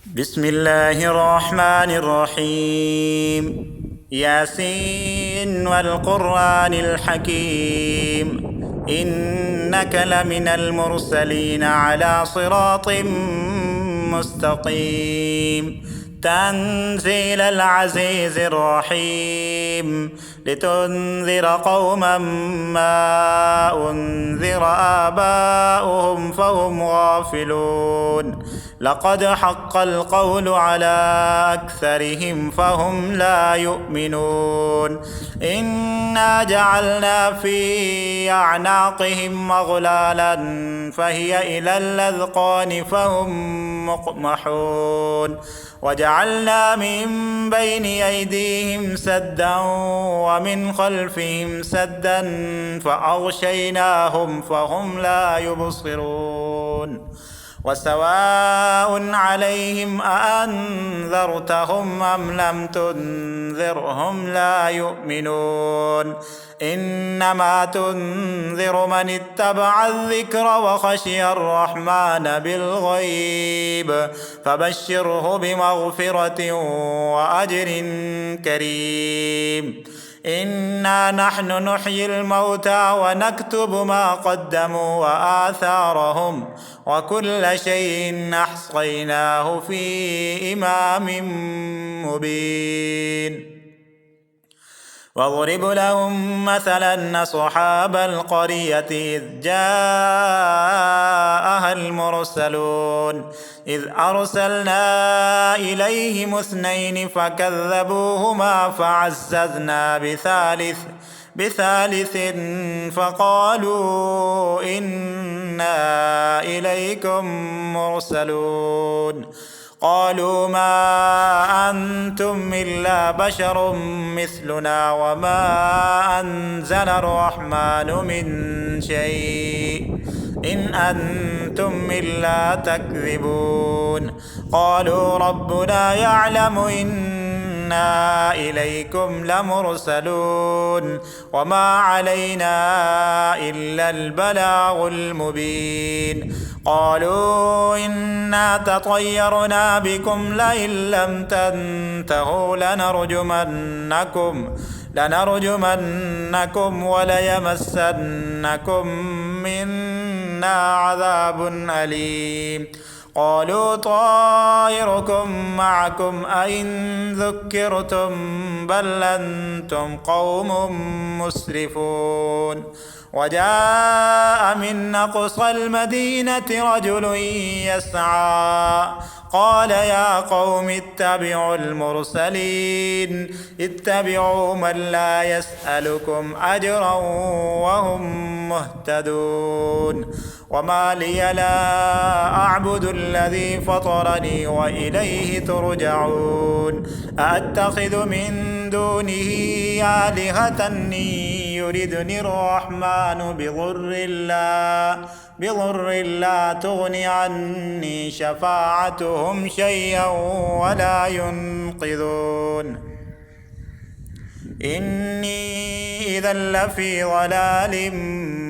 بسم الله الرحمن الرحيم. ياسين والقرآن الحكيم، إنك لمن المرسلين على صراط مستقيم. تنزيل العزيز الرحيم، لتنذر قوما ما أنذر آباؤهم فهم غافلون. لقد حق القول على أكثرهم فهم لا يؤمنون. إنا جعلنا في أعناقهم مغلالا فهي إلى الأذقان فهم مقمحون. وجعلنا من بين أيديهم سدا ومن خلفهم سدا فأغشيناهم فهم لا يبصرون. وسواء عليهم أأنذرتهم أم لم تنذرهم لا يؤمنون. إنما تنذر من اتبع الذكر وخشي الرحمن بالغيب، فبشره بمغفرة وأجر كريم. إنا نحن نحيي الموتى ونكتب ما قدموا وآثارهم، وكل شيء أحصيناه في إمام مبين. واضرب لهم مثلا أصحاب القرية إذ جاءها المرسلون، إذ أرسلنا إليهم اثنين فكذبوهما فعززنا بثالث فقالوا إنا إليكم مرسلون. قالوا ما أنتم إلا بشر مثلنا وما أنزل الرحمن من شيء إن أنتم إلا تكذبون. قالوا ربنا يعلم إنا إليكم لمرسلون وما علينا إلا البلاغ المبين. قالوا إنا تطيرنا بكم لئن لم تنتهوا لنرجمنكم وليمسنكم منا عذاب أليم. قالوا طائركم معكم أئن ذكرتم بل أنتم قوم مسرفون. وجاء من أقصى المدينة رجل يسعى قال يا قوم اتبعوا المرسلين، اتبعوا من لا يسألكم أجرا وهم مهتدون. وما لي لا أعبد الذي فطرني وإليه ترجعون. أأتخذ من دونه آلهة يردني الرحمن بضر لا تغن عني شفاعتهم شيئا ولا ينقذون. إني إذا لفي ضلال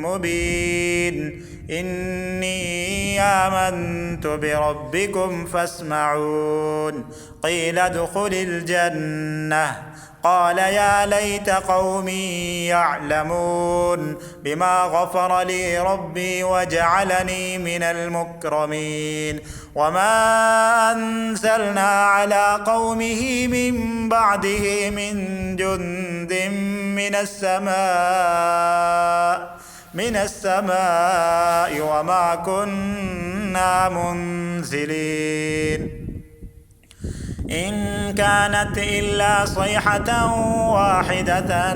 مبين. إني آمنت بربكم فاسمعون. قيل ادخل الجنة. قال يا ليت قومي يعلمون بما غفر لي ربي وجعلني من المكرمين. وما أنزلنا على قومه من بعده من جند من السماء وما كنا منزلين. إن كانت إلا صيحة واحدة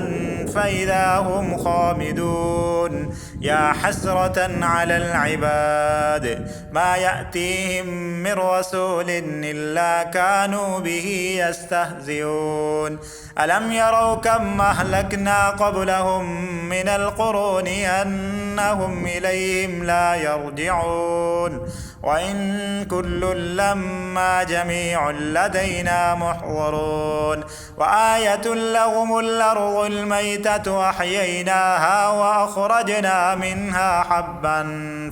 فإذا هم خامدون. يا حسرة على العباد ما يأتيهم من رسول إلا كانوا به يستهزئون. ألم يروا كم أهلكنا قبلهم من القرون أنهم إليهم لا يرجعون. وإن كل لما جميع لدينا محضرون. وآية لهم الأرض الميتة أحييناها وأخرجنا منها حبا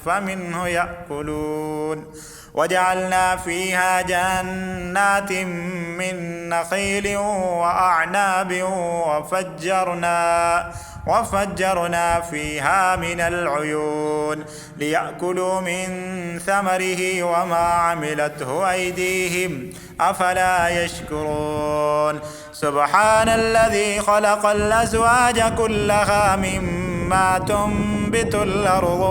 فمنه يأكلون وجعلنا فيها جنات من نخيل وأعناب وفجرنا فيها من العيون ليأكلوا من ثمره وما عملته أيديهم أفلا يشكرون سبحان الذي خلق الأزواج كلها مما تنبت الأرض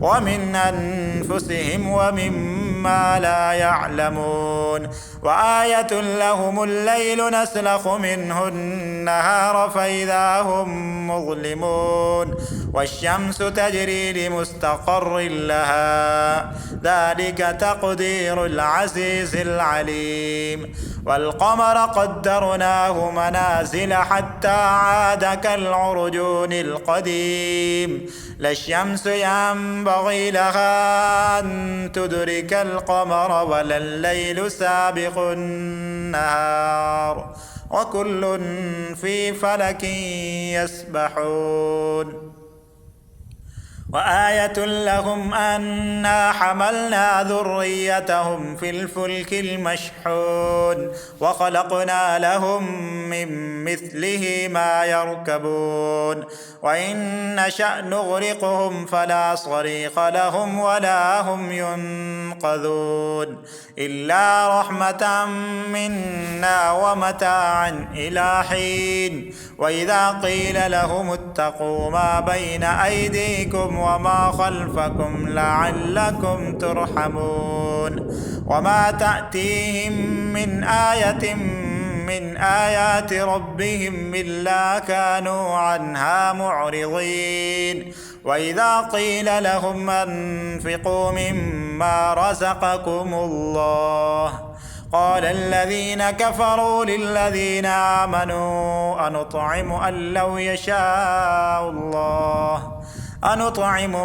ومن أنفسهم ومما لا يعلمون وآية لهم الليل نسلخ منه النهار فإذا هم مظلمون والشمس تجري لمستقر لها ذلك تقدير العزيز العليم والقمر قدرناه منازل حتى عاد كالعرجون القديم لا الشمس ينبغي لها أن تدرك القمر ولا الليل سابق النهار وكل في فلك يسبحون وآية لهم أنا حملنا ذريتهم في الفلك المشحون وخلقنا لهم من مثله ما يركبون وإن نشأ نغرقهم فلا صريخ لهم ولا هم ينقذون إلا رحمة منا ومتاعا إلى حين وإذا قيل لهم اتقوا ما بين أيديكم وما خلفكم لعلكم ترحمون وما تأتيهم من آية من آيات ربهم إلا كانوا عنها معرضين وإذا قيل لهم أنفقوا مما رزقكم الله قال الذين كفروا للذين آمنوا أنطعم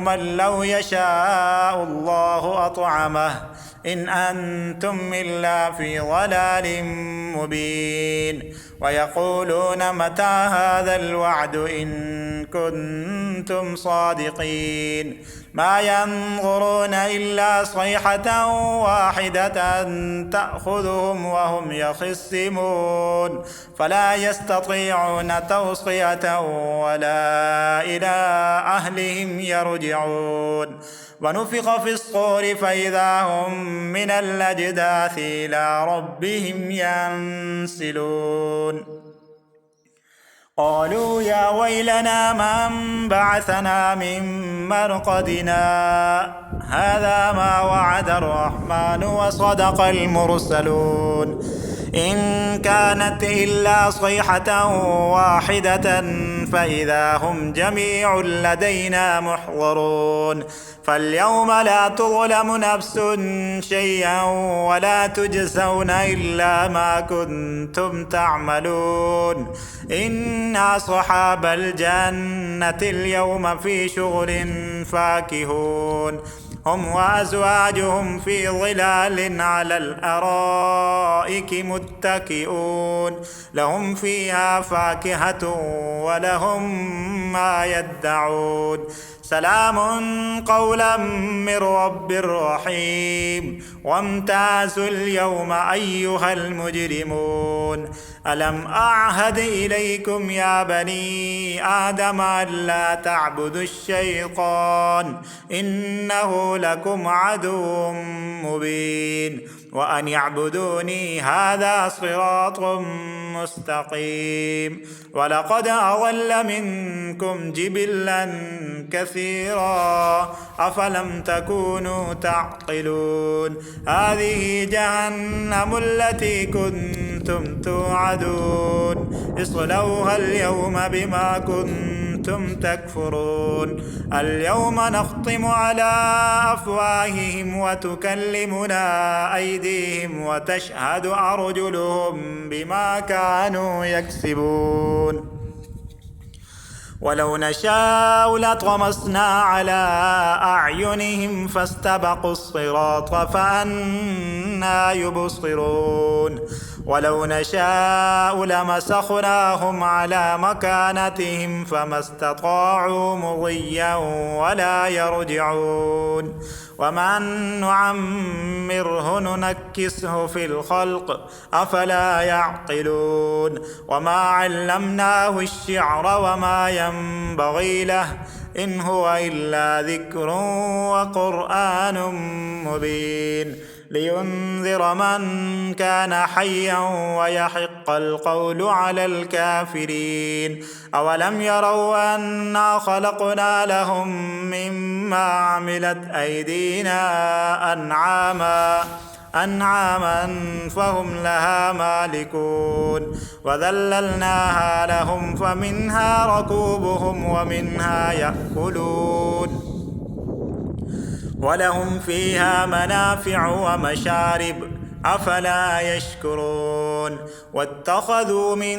من لو يشاء الله أطعمه إن أنتم إلا في ضلال مبين ويقولون متى هذا الوعد إن كنتم صادقين ما ينظرون إلا صيحة واحدة تأخذهم وهم يخصمون فلا يستطيعون توصية ولا إلى أهلهم يرجعون ونفخ في الصور فإذا هم من الأجداث إلى ربهم ينسلون قالوا يا ويلنا من بعثنا من مرقدنا هذا ما وعد الرحمن وصدق المرسلون إن كانت إلا صيحة واحدة فإذا هم جميع لدينا محضرون فاليوم لا تظلم نفس شيئا ولا تجزون إلا ما كنتم تعملون إن أصحاب الجنة اليوم في شغل فاكهون هم وأزواجهم في ظلال على الأرائك متكئون لهم فيها فاكهة ولهم ما يدعون سلام قولا من رب رحيم وامتازوا اليوم أيها المجرمون ألم أعهد إليكم يا بني آدم ألا تعبدوا الشيطان إنه لكم عدو مبين وأن يعبدوني هذا صراط مستقيم ولقد أضل منكم جبلا كثيرا أفلم تكونوا تعقلون هذه جهنم التي كنتم توعدون اصلوها اليوم بما كنتم تكفرون اليوم نختم على أفواههم وتكلمنا أيديهم وتشهد أرجلهم بما كانوا يكسبون ولو نشاء لطمسنا على أعينهم فاستبقوا الصراط فأنى يبصرون ولو نشاء لمسخناهم على مكانتهم فما استطاعوا مضيا ولا يرجعون ومن نعمره ننكسه في الخلق أفلا يعقلون وما علمناه الشعر وما ينبغي له إن هو إلا ذكر وقرآن مبين لينذر من كان حيا ويحق القول على الكافرين أولم يروا أنا خلقنا لهم مما عملت أيدينا أنعاما فهم لها مالكون وذللناها لهم فمنها ركوبهم ومنها يأكلون ولهم فيها منافع ومشارب أفلا يشكرون واتخذوا من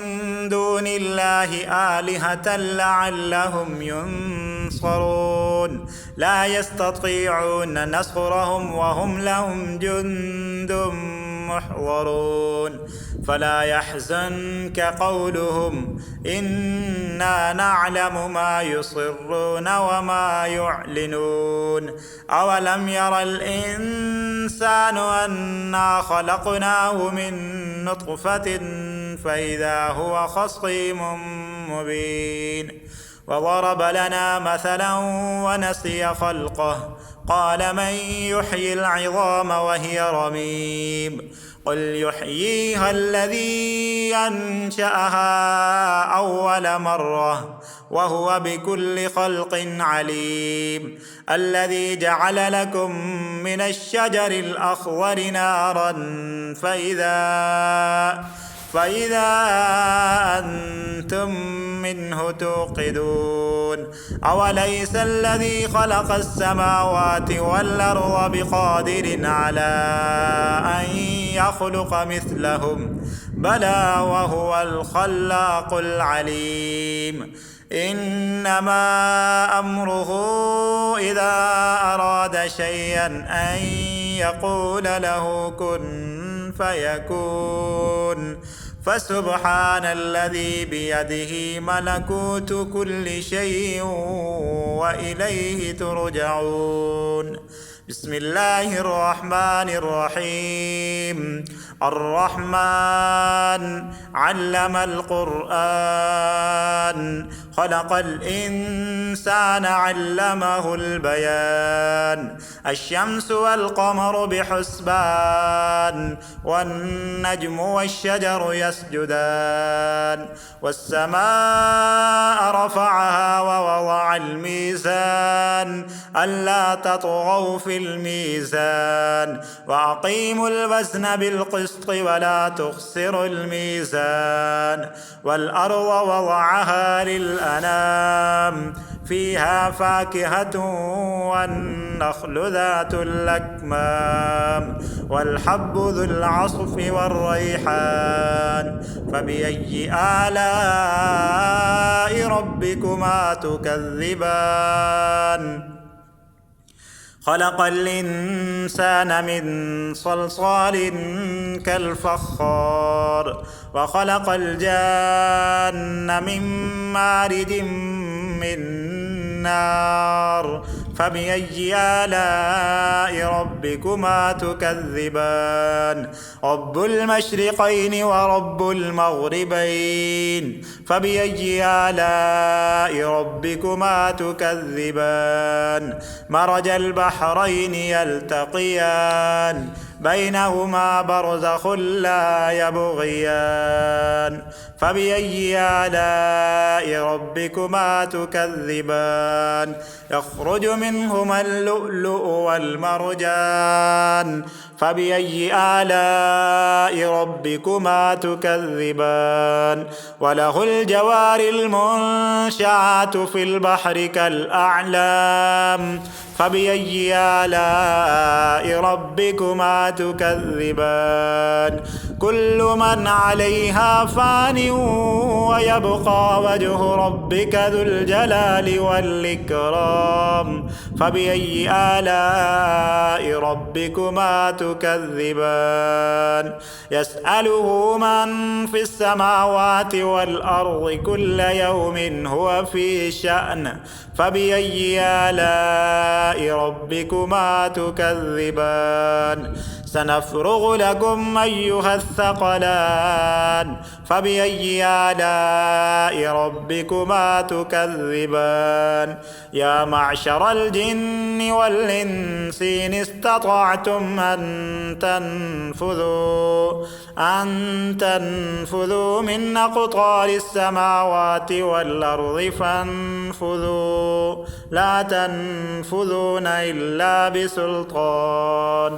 دون الله آلهة لعلهم ينصرون لا يستطيعون نصرهم وهم لهم جند محضرون فلا يحزنك قولهم إنا نعلم ما يصرون وما يعلنون أولم ير الإنسان أنا خلقناه من نطفة فإذا هو خصيم مبين وضرب لنا مثلا ونسي خلقه قال من يحيي العظام وهي رميم قل يحييها الذي أنشأها أول مرة وهو بكل خلق عليم الذي جعل لكم من الشجر الأخضر نارا فإذا أنتم منه توقدون أوليس الذي خلق السماوات والأرض بقادر على أن يخلق مثلهم بلى وهو الخلاق العليم إنما أمره إذا أراد شيئا أن يقول له كن فيكون فسبحان الذي بيده ملكوت كل شيء وإليه ترجعون بسم الله الرحمن الرحيم الرحمن علم القرآن خلق الإنسان علمه البيان الشمس والقمر بحسبان والنجم والشجر يسجدان والسماء رفعها ووضع الميزان ألا تطغوا في الميزان وأقيموا الوزن بالقسط ولا تخسروا الميزان والأرض وضعها للأنام فيها فاكهة والنخل ذات الأكمام والحب ذو العصف والريحان فبأي آلاء ربكما تكذبان خلق الإنسان من صلصال كالفخار وخلق الجان من مارد من نار فبأي آلاء ربكما تكذبان رب المشرقين ورب المغربين فبأي آلاء ربكما تكذبان مرج البحرين يلتقيان بينهما برزخ لا يبغيان فبأي آلاء ربكما تكذبان يخرج منهما اللؤلؤ والمرجان فبأي آلاء ربكما تكذبان وله الجوار المنشآت في البحر كالأعلام فبأي آلاء ربكما تكذبان كل من عليها فان ويبقى وجه ربك ذو الجلال والإكرام فبأي آلاء ربكما تكذبان يسأله من في السماوات والأرض كل يوم هو في شأن فبأي آلاء ربكما تكذبان سنفرغ لكم أيها الثقلان فبأي آلاء ربكما تكذبان يا معشر الجن والإنس إن استطعتم أن تنفذوا من أقطار السماوات والأرض فانفذوا لا تنفذون إلا بسلطان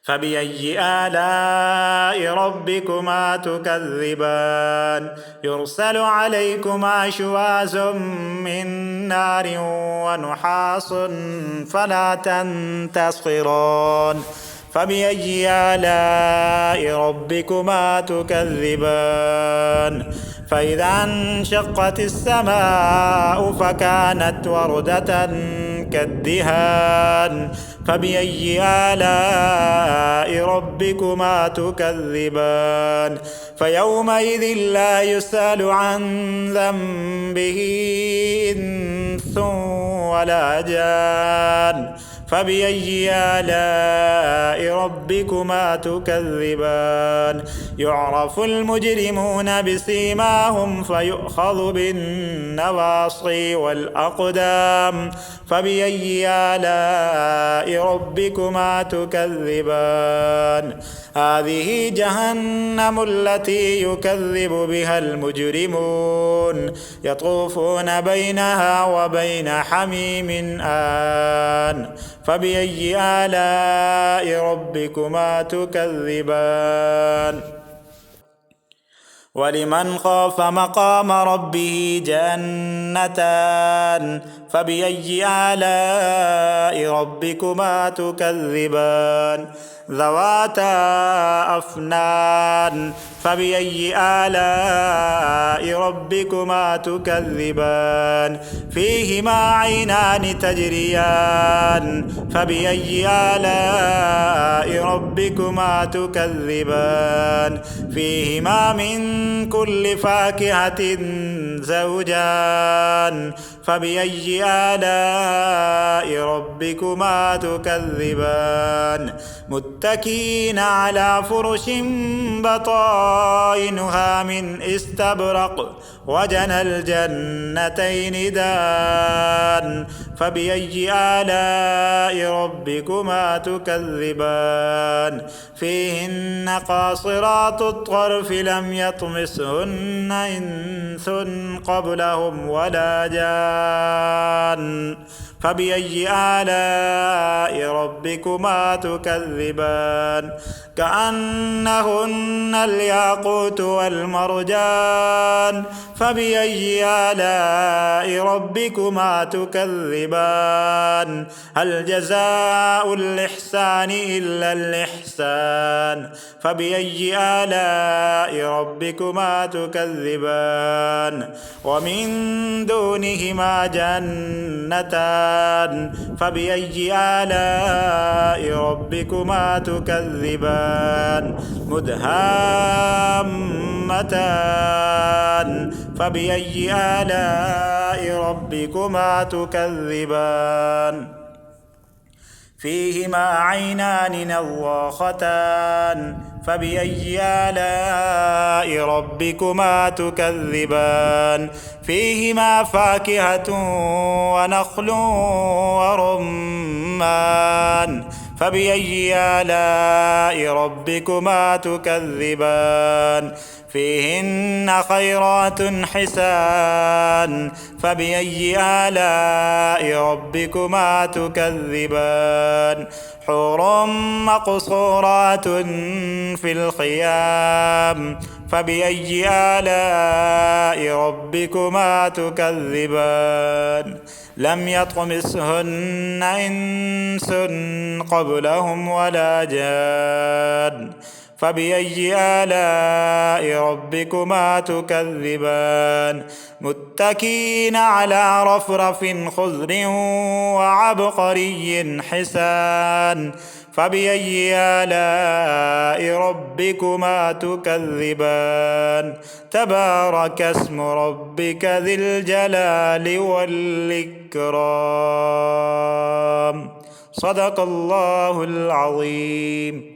فبأي آلاء ربكما تكذبان يرسل عليكما شواظ من نار ونحاس فلا تنتصران فبأي آلاء ربكما تكذبان فإذا انشقت السماء فكانت وردة كالدهان فبأي آلاء ربكما تكذبان فيومئذ لا يسأل عن ذنبه إنس ولا جان فبأي آلاء ربكما تكذبان يعرف المجرمون بسيماهم فيؤخذ بالنواصي والأقدام فبأي آلاء ربكما تكذبان هذه جهنم التي يكذب بها المجرمون يطوفون بينها وبين حميم آن فبأي آلاء ربكما تكذبان ولمن خاف مقام ربه جنتان فبأي آلاء ربكما تكذبان ذواتا أفنان فبأي آلاء ربكما تكذبان فيهما عينان تجريان فبأي آلاء ربكما تكذبان فيهما من كل فاكهة زوجان فبأي آلاء ربكما تكذبان متكئين على فرش بطائنها من استبرق وجنى الجنتين دان فبأي آلاء ربكما تكذبان فيهن قاصرات الطرف لم يطمسهن إنس قبلهم ولا جان فبأي آلاء ربكما تكذبان كأنهن الياقوت والمرجان فبأي آلاء ربكما تكذبان هل جزاء الإحسان إلا الإحسان فبأي آلاء ربكما تكذبان ومن دونهما جنتان فبأي آلاء ربكما تكذبان مدهامتان فبأي آلاء ربكما تكذبان فيهما عينان نضاختان فبأي آلاء ربكما تكذبان فيهما فاكهة ونخل ورمان فبأي آلاء ربكما تكذبان فيهن خيرات حسان فبأي آلاء ربكما تكذبان حور مقصورات في الخيام فبأي آلاء ربكما تكذبان لم يطمسهن إنس قبلهم ولا جان فبأي آلاء ربكما تكذبان متكئين على رفرف خضر وعبقري حسان فبأي آلاء ربكما تكذبان تبارك اسم ربك ذي الجلال والإكرام. صدق الله العظيم.